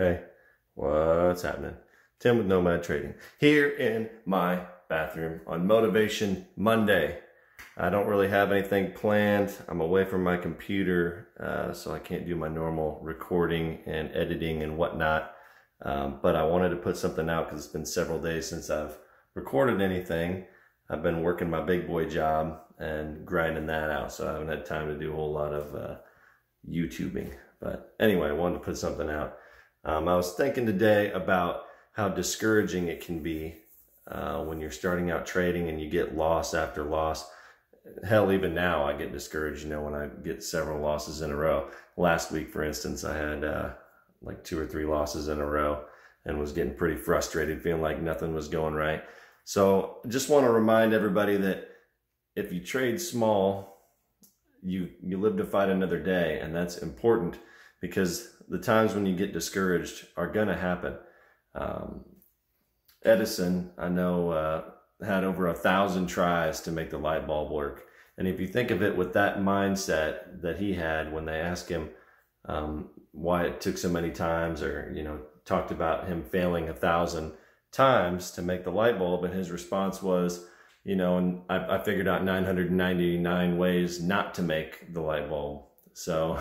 Hey, what's happening? Tim with Nomad Trading here in my bathroom on Motivation Monday. I don't really have anything planned. I'm away from my computer, so I can't do my normal recording and editing and whatnot. But I wanted to put something out because it's been several days since I've recorded anything. I've been working my big boy job and grinding that out, so I haven't had time to do a whole lot of YouTubing. But anyway, I wanted to put something out. I was thinking today about how discouraging it can be when you're starting out trading and you get loss after loss. Hell, even now I get discouraged, when I get several losses in a row. Last week, for instance, I had like 2 or 3 losses in a row and was getting pretty frustrated, feeling like nothing was going right. So I just want to remind everybody that if you trade small, you live to fight another day, and that's important because the times when you get discouraged are going to happen. Edison, I know, had over 1,000 tries to make the light bulb work. And if you think of it with that mindset that he had when they asked him why it took so many times, or, talked about him failing 1,000 times to make the light bulb, and his response was, and I figured out 999 ways not to make the light bulb. So,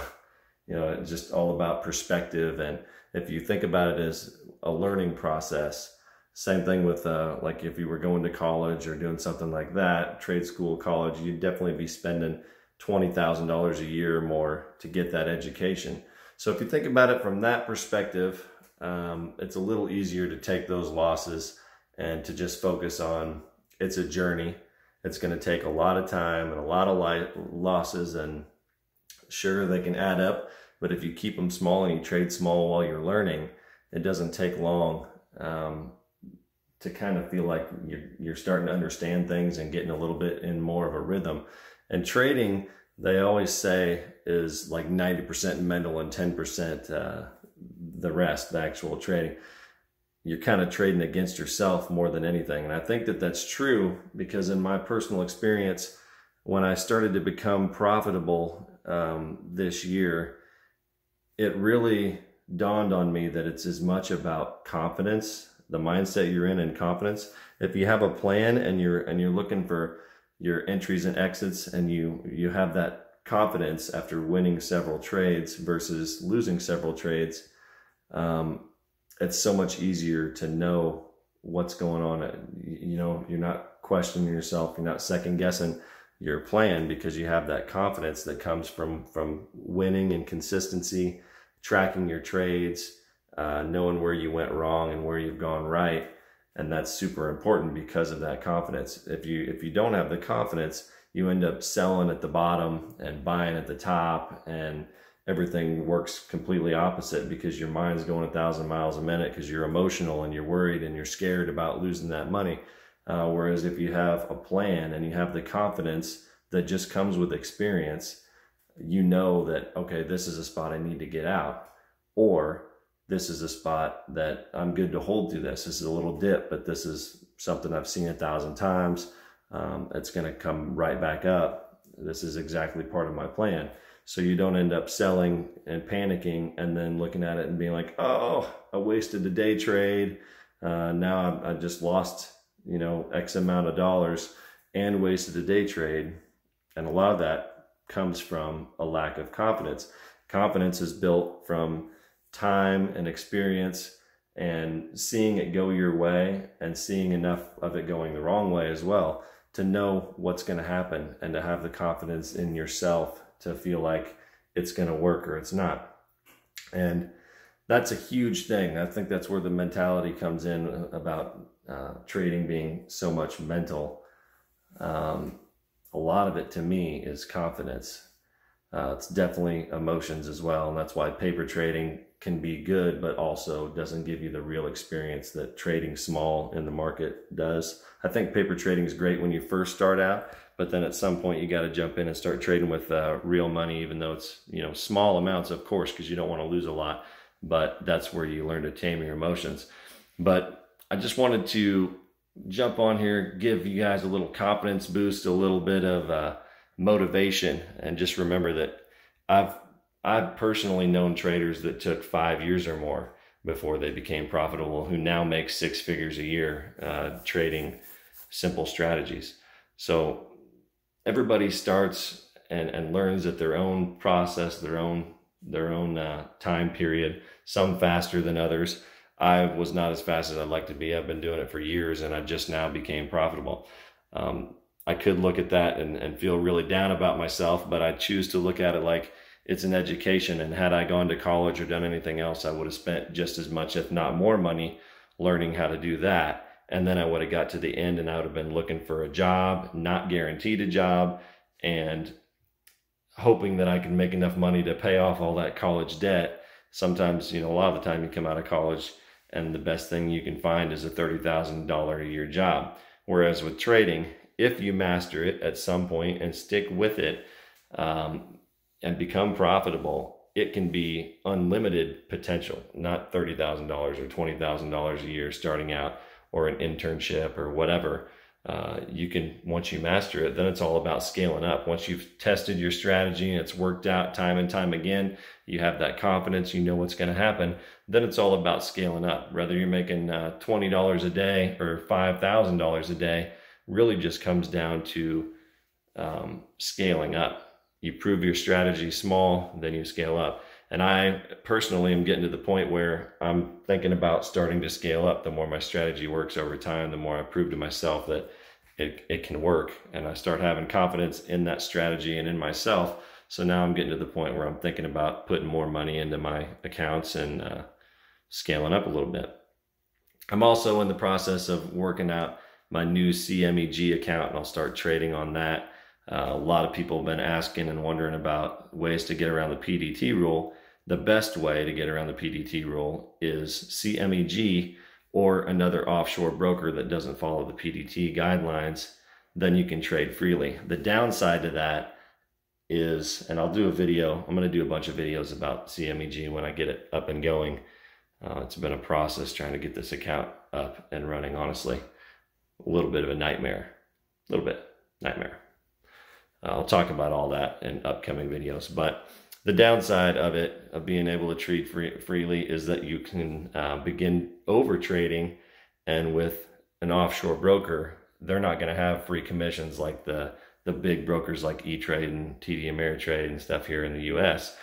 it's just all about perspective. And if you think about it as a learning process, same thing with like if you were going to college or doing something like that, trade school, college, you'd definitely be spending $20,000 a year or more to get that education. So if you think about it from that perspective, it's a little easier to take those losses and to just focus on it's a journey. It's going to take a lot of time and a lot of losses, and sure, they can add up, but if you keep them small and you trade small while you're learning, it doesn't take long to kind of feel like you're starting to understand things and getting a little bit in more of a rhythm. And trading, they always say, is like 90% mental and 10% the rest, the actual trading. You're kind of trading against yourself more than anything. And I think that that's true because in my personal experience, when I started to become profitable this year, it really dawned on me that it's as much about confidence, the mindset you're in, and confidence. If you have a plan and you're looking for your entries and exits, and you have that confidence after winning several trades versus losing several trades, it's so much easier to know what's going on. You're not questioning yourself, you're not second guessing your plan, because you have that confidence that comes from winning and consistency, tracking your trades, knowing where you went wrong and where you've gone right. And that's super important because of that confidence. If you don't have the confidence, you end up selling at the bottom and buying at the top, and everything works completely opposite because your mind's going 1,000 miles a minute because you're emotional and you're worried and you're scared about losing that money. Whereas if you have a plan and you have the confidence that just comes with experience, you know that, okay, this is a spot I need to get out, or this is a spot that I'm good to hold through this. This is a little dip, but this is something I've seen 1,000 times. It's going to come right back up. This is exactly part of my plan. So you don't end up selling and panicking and then looking at it and being like, oh, I wasted a day trade. Now I just lost, X amount of dollars and wasted a day trade. And a lot of that comes from a lack of confidence. Confidence is built from time and experience and seeing it go your way and seeing enough of it going the wrong way as well to know what's going to happen and to have the confidence in yourself to feel like it's going to work or it's not. And that's a huge thing. I think that's where the mentality comes in about trading being so much mental. A lot of it to me is confidence. It's definitely emotions as well. And that's why paper trading can be good, but also doesn't give you the real experience that trading small in the market does. I think paper trading is great when you first start out, but then at some point you got to jump in and start trading with real money, even though it's, small amounts, of course, because you don't want to lose a lot, but that's where you learn to tame your emotions. But I just wanted to jump on here, give you guys a little confidence boost, a little bit of motivation, and just remember that I've personally known traders that took 5 years or more before they became profitable, who now make 6 figures a year trading simple strategies. So everybody starts and learns at their own process, their own time period, some faster than others. I was not as fast as I'd like to be. I've been doing it for years, and I just now became profitable. I could look at that and feel really down about myself, but I choose to look at it like it's an education. And had I gone to college or done anything else, I would have spent just as much, if not more money, learning how to do that. And then I would have got to the end and I would have been looking for a job, not guaranteed a job, and hoping that I could make enough money to pay off all that college debt. Sometimes, a lot of the time you come out of college and the best thing you can find is a $30,000 a year job. Whereas with trading, if you master it at some point and stick with it and become profitable, it can be unlimited potential, not $30,000 or $20,000 a year starting out, or an internship or whatever. You can, once you master it, then it's all about scaling up. Once you've tested your strategy and it's worked out time and time again, you have that confidence, you know what's going to happen, then it's all about scaling up. Whether you're making $20 a day or $5,000 a day, really just comes down to scaling up. You prove your strategy small, then you scale up. And I personally am getting to the point where I'm thinking about starting to scale up. The more my strategy works over time, the more I prove to myself that it can work. And I start having confidence in that strategy and in myself. So now I'm getting to the point where I'm thinking about putting more money into my accounts and scaling up a little bit. I'm also in the process of working out my new CMEG account, and I'll start trading on that. A lot of people have been asking and wondering about ways to get around the PDT rule. The best way to get around the PDT rule is CMEG or another offshore broker that doesn't follow the PDT guidelines. Then you can trade freely. The downside to that is, and I'll do a video, I'm going to do a bunch of videos about CMEG when I get it up and going. It's been a process trying to get this account up and running, honestly. A little bit of a nightmare. A little bit nightmare. I'll talk about all that in upcoming videos. But the downside of it, of being able to trade freely, is that you can begin over trading. And with an offshore broker, they're not going to have free commissions like the big brokers like E-Trade and TD Ameritrade and stuff here in the US.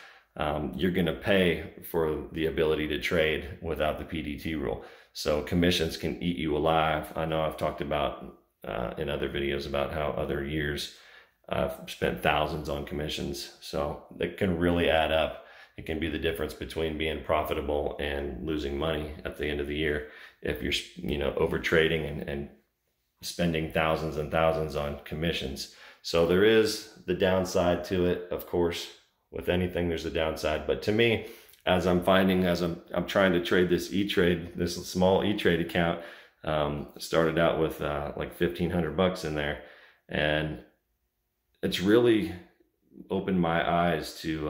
You're going to pay for the ability to trade without the PDT rule. So commissions can eat you alive. I know I've talked about in other videos about how other years I've spent thousands on commissions. So it can really add up. It can be the difference between being profitable and losing money at the end of the year if you're over trading and spending thousands and thousands on commissions. So there is the downside to it. Of course, with anything there's a downside, but to me, as I'm finding, as I'm trying to trade this E-Trade, this small E-Trade account, started out with like $1,500 in there, and it's really opened my eyes to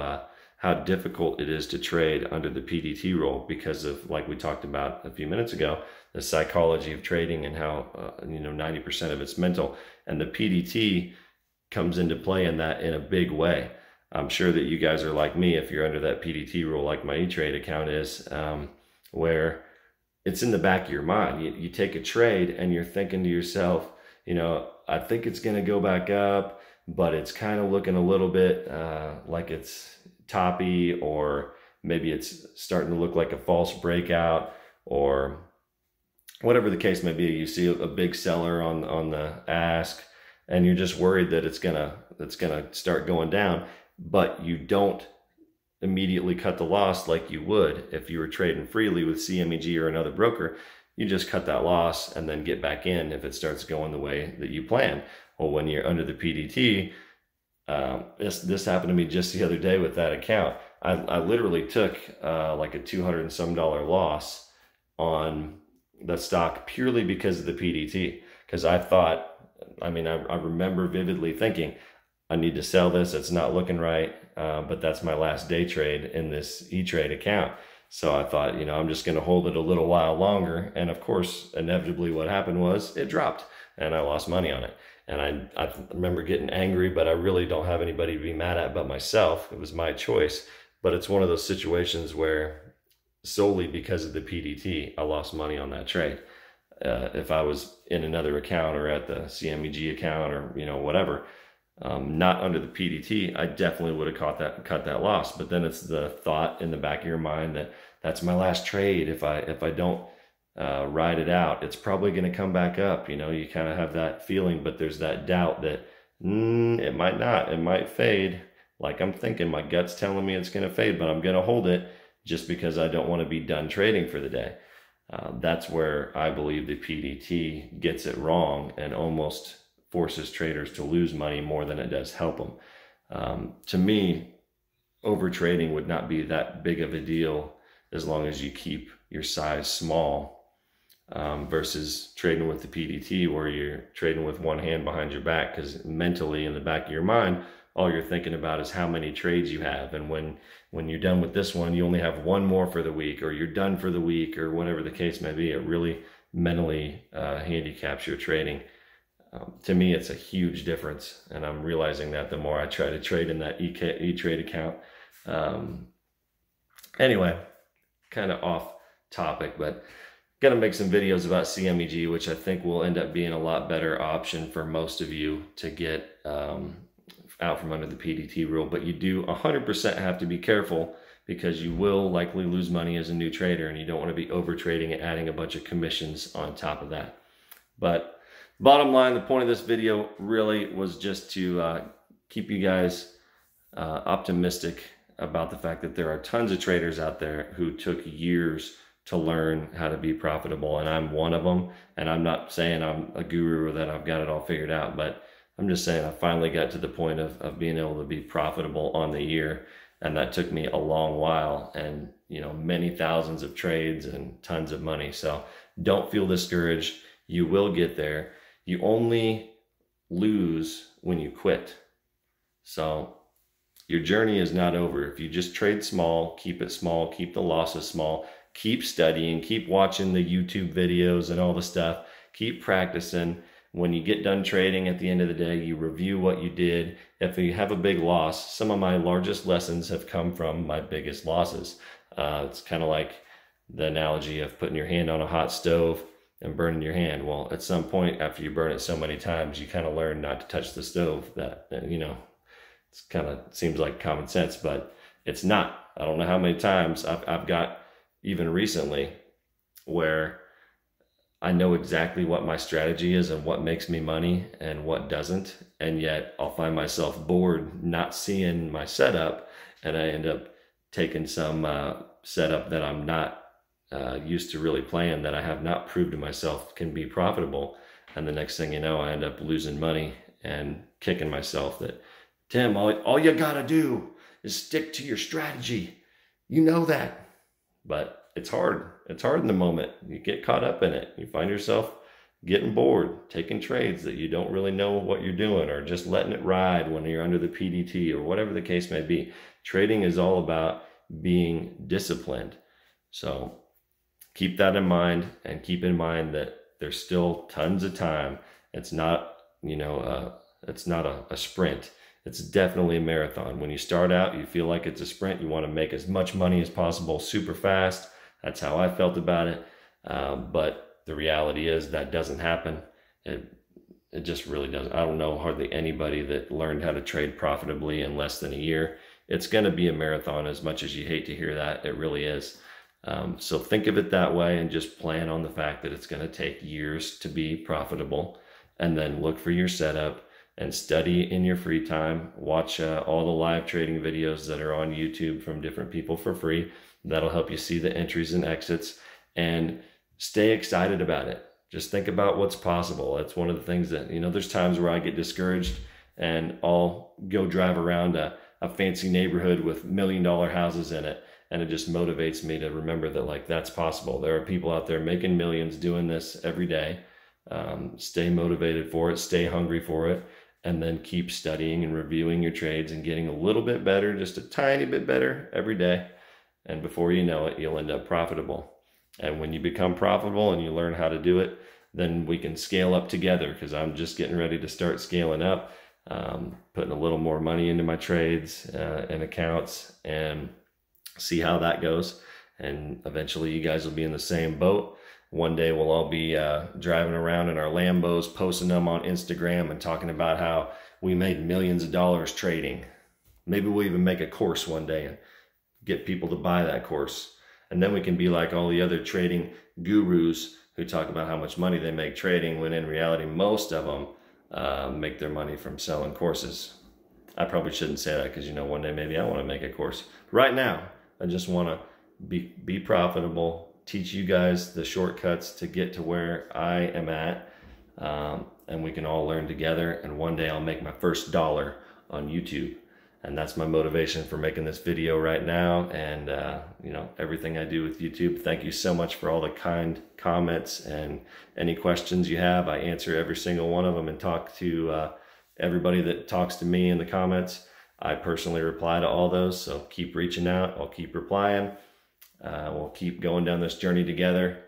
how difficult it is to trade under the PDT rule because of, like we talked about a few minutes ago, the psychology of trading and how 90% of it's mental, and the PDT comes into play in that in a big way. I'm sure that you guys are like me if you're under that PDT rule, like my E-Trade account is, where it's in the back of your mind. You take a trade and you're thinking to yourself, I think it's going to go back up, but it's kind of looking a little bit like it's toppy, or maybe it's starting to look like a false breakout, or whatever the case may be. You see a big seller on the ask, and you're just worried that it's gonna start going down, but you don't immediately cut the loss like you would if you were trading freely with CMEG or another broker. You just cut that loss and then get back in if it starts going the way that you plan. Well, when you're under the PDT, this happened to me just the other day with that account. I literally took like a $200 and some loss on the stock purely because of the PDT. Because I thought, I remember vividly thinking, I need to sell this, it's not looking right, but that's my last day trade in this E-Trade account. So I thought, I'm just going to hold it a little while longer. And of course, inevitably what happened was it dropped and I lost money on it. And I remember getting angry, but I really don't have anybody to be mad at but myself. It was my choice. But it's one of those situations where solely because of the PDT. I lost money on that trade. If I was in another account or at the CMEG account or, you know, whatever, not under the PDT, I definitely would have cut that loss. But then it's the thought in the back of your mind that that's my last trade. If I don't ride it out, it's probably going to come back up. You know, you kind of have that feeling, but there's that doubt that it might not, it might fade. Like I'm thinking, my gut's telling me it's going to fade, but I'm going to hold it just because I don't want to be done trading for the day. That's where I believe the PDT gets it wrong and almost forces traders to lose money more than it does help them. To me, over trading would not be that big of a deal as long as you keep your size small, versus trading with the PDT where you're trading with one hand behind your back, because mentally in the back of your mind, all you're thinking about is how many trades you have. And when you're done with this one, you only have one more for the week, or you're done for the week, or whatever the case may be. It really mentally handicaps your trading. To me, it's a huge difference. And I'm realizing that the more I try to trade in that E-Trade account. Anyway, kind of off topic, but going to make some videos about CMEG, which I think will end up being a lot better option for most of you to get out from under the PDT rule. But you do 100% have to be careful, because you will likely lose money as a new trader, and you don't want to be over trading and adding a bunch of commissions on top of that. But bottom line, the point of this video really was just to keep you guys optimistic about the fact that there are tons of traders out there who took years to learn how to be profitable, and I'm one of them. And I'm not saying I'm a guru or that I've got it all figured out, but I'm just saying I finally got to the point of being able to be profitable on the year. And that took me a long while, and, you know, many thousands of trades and tons of money. So don't feel discouraged. You will get there. You only lose when you quit. So your journey is not over. If you just trade small, keep it small, keep the losses small, keep studying, keep watching the YouTube videos and all the stuff, keep practicing. When you get done trading at the end of the day, you review what you did. If you have a big loss, some of my largest lessons have come from my biggest losses. It's kind of like the analogy of putting your hand on a hot stove and burning your hand. Well, at some point after you burn it so many times, you kind of learn not to touch the stove. That, you know, it's kind of seems like common sense, but it's not. I don't know how many times I've got, even recently, where I know exactly what my strategy is and what makes me money and what doesn't. And yet I'll find myself bored not seeing my setup, and I end up taking some setup that I'm not used to really playing, that I have not proved to myself can be profitable. And the next thing you know, I end up losing money and kicking myself that, Tim, all you gotta do is stick to your strategy. You know that. But it's hard. It's hard in the moment. You get caught up in it. You find yourself getting bored, taking trades that you don't really know what you're doing, or just letting it ride when you're under the PDT, or whatever the case may be. Trading is all about being disciplined. So keep that in mind, and keep in mind that there's still tons of time. It's not, you know, it's not a sprint. It's definitely a marathon. When you start out, you feel like it's a sprint. You want to make as much money as possible super fast. That's how I felt about it. But the reality is that doesn't happen. It just really doesn't. I don't know hardly anybody that learned how to trade profitably in less than a year. It's going to be a marathon, as much as you hate to hear that. It really is. So think of it that way, and just plan on the fact that it's going to take years to be profitable. And then look for your setup and study in your free time. Watch all the live trading videos that are on YouTube from different people for free. That'll help you see the entries and exits, and stay excited about it. Just think about what's possible. That's one of the things that, you know, there's times where I get discouraged, and I'll go drive around a fancy neighborhood with $1 million houses in it. And it just motivates me to remember that, like, that's possible. There are people out there making millions doing this every day. Stay motivated for it, stay hungry for it, and then keep studying and reviewing your trades and getting a little bit better, just a tiny bit better every day. And before you know it, you'll end up profitable. And when you become profitable and you learn how to do it, then we can scale up together, because I'm just getting ready to start scaling up, putting a little more money into my trades and accounts, and see how that goes. and eventually you guys will be in the same boat. One day we'll all be driving around in our Lambos, posting them on Instagram and talking about how we made millions of dollars trading. Maybe we'll even make a course one day and get people to buy that course. And then we can be like all the other trading gurus who talk about how much money they make trading, when in reality, most of them make their money from selling courses. I probably shouldn't say that because, you know, one day maybe I want to make a course. Right now, I just want to be profitable, teach you guys the shortcuts to get to where I am at, and we can all learn together. And one day I'll make my first dollar on YouTube. And that's my motivation for making this video right now, and you know, everything I do with YouTube. Thank you so much for all the kind comments and any questions you have. I answer every single one of them and talk to everybody that talks to me in the comments. I personally reply to all those, so keep reaching out. I'll keep replying. We'll keep going down this journey together.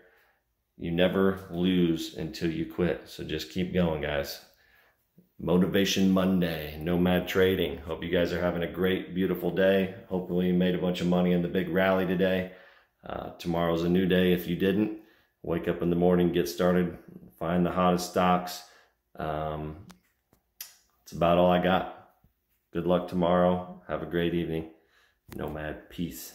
You never lose until you quit, so just keep going, guys. Motivation Monday, Nomad Trading. Hope you guys are having a great, beautiful day. Hopefully you made a bunch of money in the big rally today. Tomorrow's a new day if you didn't. Wake up in the morning, get started, find the hottest stocks. It's about all I got. Good luck tomorrow. Have a great evening. Nomad, peace.